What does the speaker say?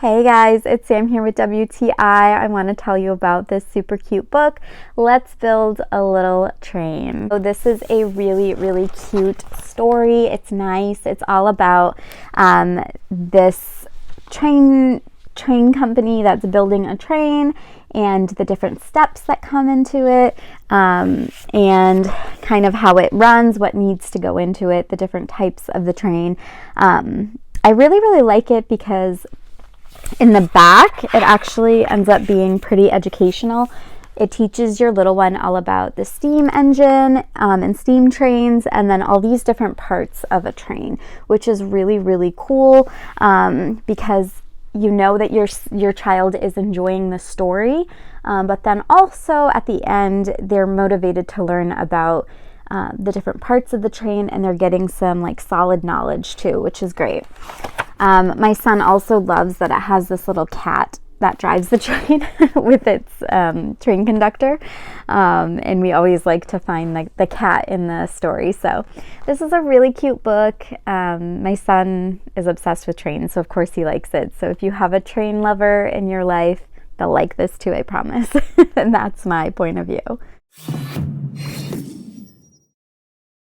Hey guys, it's Sam here with WTI. I want to tell you about this super cute book, Let's Build a Little Train. So this is a really cute story. It's nice. It's all about this train company that's building a train and the different steps that come into it, and kind of how it runs, what needs to go into it, the different types of the train. I really like it because in the back, it actually ends up being pretty educational. It teaches your little one all about the steam engine and steam trains, and then all these different parts of a train, which is really cool because you know that your child is enjoying the story, but then also at the end, they're motivated to learn about the different parts of the train, and they're getting some like solid knowledge too, which is great. My son also loves that it has this little cat that drives the train with its train conductor, and we always like to find the cat in the story. So this is a really cute book. My son is obsessed with trains, so of course he likes it. So if you have a train lover in your life, they'll like this too, I promise. And that's my point of view.